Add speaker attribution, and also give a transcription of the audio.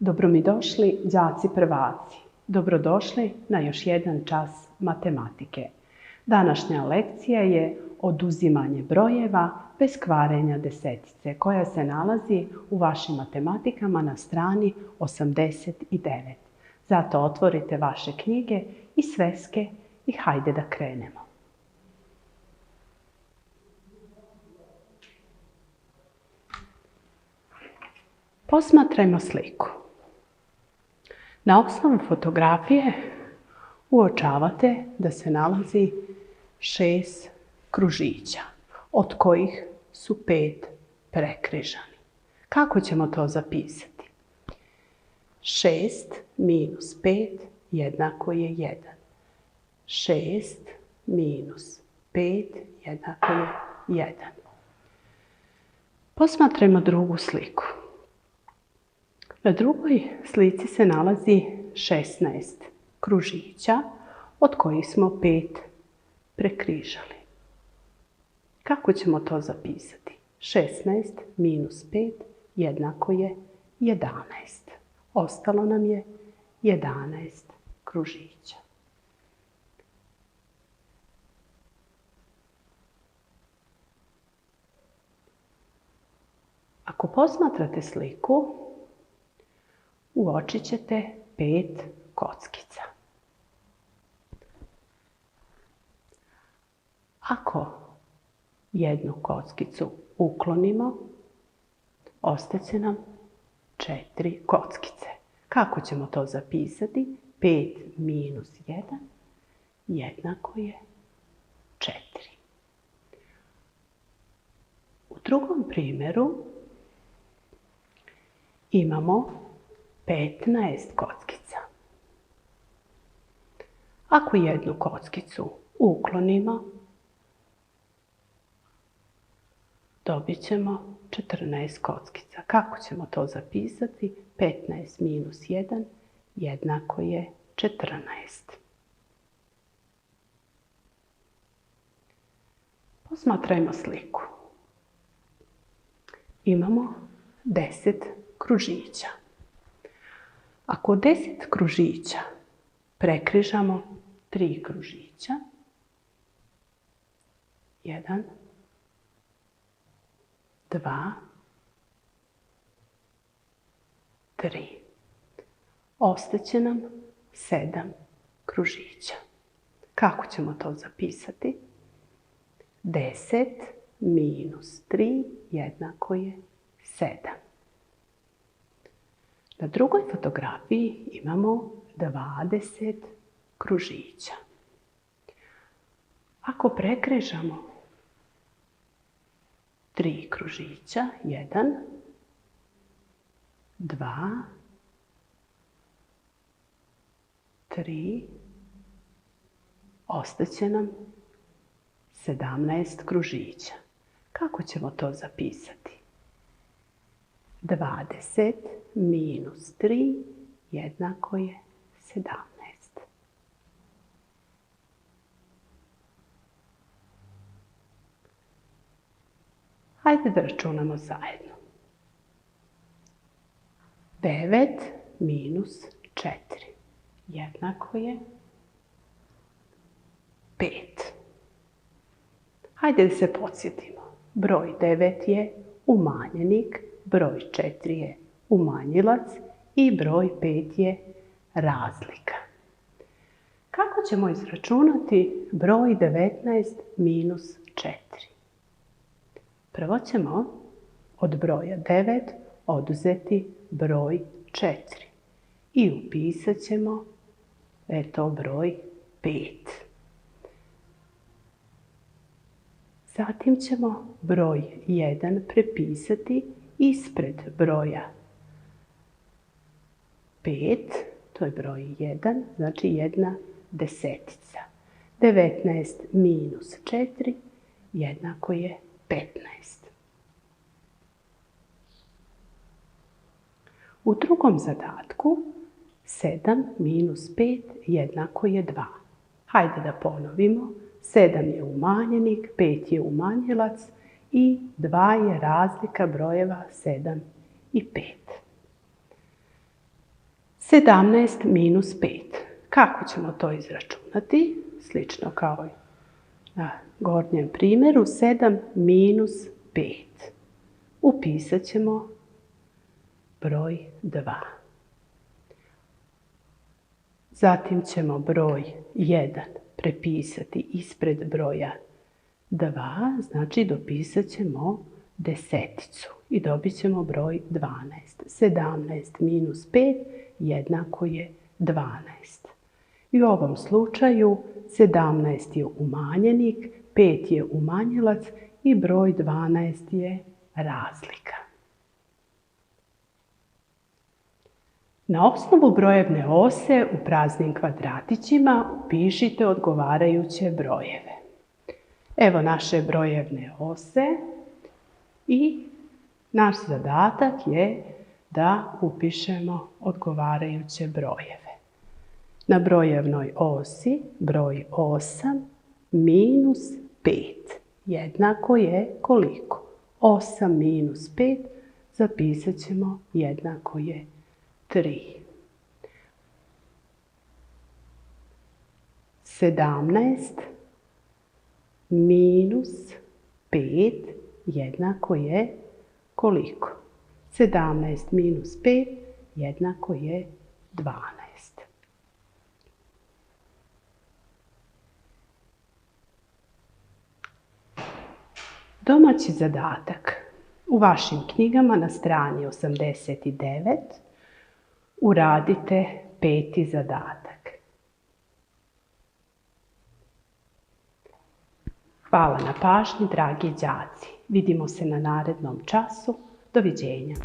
Speaker 1: Dobro mi došli, đaci prvaci. Dobrodošli na još jedan čas matematike. Današnja lekcija je oduzimanje brojeva bez kvarenja desetice, koja se nalazi u vašim matematikama na strani 89. Zato otvorite vaše knjige i sveske i hajde da krenemo. Posmatrajmo sliku. Na osnovu fotografije uočavate da se nalazi 6 kružića, od kojih su 5 prekrižani. Kako ćemo to zapisati? 6 minus 5 jednako je 1. 6 minus 5 jednako je 1. Posmatrajmo drugu sliku. Na drugoj slici se nalazi 16 kružića, od kojih smo 5 prekrižali. Kako ćemo to zapisati? 16 minus 5 jednako je 11. Ostalo nam je 11 kružića. Ako posmatrate sliku, uočit ćete 5 kockica. Ako jednu kockicu uklonimo, ostaće nam 4 kockice. Kako ćemo to zapisati? 5 minus 1 jednako je 4. U drugom primjeru imamo 15 kockica. Ako jednu kockicu uklonimo, dobit ćemo 14 kockica. Kako ćemo to zapisati? 15 minus 1 jednako je 14. Posmatrajmo sliku. Imamo 10 kružića. Ako 10 kružića prekrižamo 3 kružića, 1, 2, 3. Ostaće nam 7 kružića. Kako ćemo to zapisati? 10 minus 3 jednako je 7. Na drugoj fotografiji imamo 20 kružića. Ako prekrižamo 3 kružića, 1, 2, 3, ostaće nam 17 kružića. Kako ćemo to zapisati? 20 minus 3 jednako je 17. Hajde da računamo zajedno. 9 minus 4 jednako je 5. Hajde da se podsjetimo. Broj 9 je umanjenik, broj 4 je umanjilac i broj 5 je razlika. Kako ćemo izračunati broj 19 minus 4? Prvo ćemo od broja 9 oduzeti broj 4 i upisat ćemo da je to broj 5. Zatim ćemo broj 1 prepisati ispred broja 5, to je broj 1, znači 1 desetica. 19 minus 4 jednako je 15. U drugom zadatku 7 minus 5 jednako je 2. Hajde da ponovimo. 7 je umanjenik, 5 je umanjilac i 2 je razlika brojeva 7 i 5. 17 minus 5. Kako ćemo to izračunati? Slično kao i na gornjem primjeru. 7 minus 5. Upisat ćemo broj 2. Zatim ćemo broj 1 prepisati ispred broja 2, znači dopisat ćemo deseticu i dobit ćemo broj 12. 17 minus 5 jednako je 12. I u ovom slučaju 17 je umanjenik, 5 je umanjilac i broj 12 je razlika. Na osnovu brojevne ose u praznim kvadratićima upišite odgovarajuće brojeve. Evo naše brojevne ose i naš zadatak je da upišemo odgovarajuće brojeve. Na brojevnoj osi broj 8 minus 5 jednako je koliko? 8 minus 5 zapisat ćemo jednako je 3. 17 minus 5 jednako je koliko? 17 minus 5 jednako je 12. Domaći zadatak. U vašim knjigama na strani 89 uradite 5. zadatak. Hvala na pažnji, dragi đaci. Vidimo se na narednom času. Doviđenja.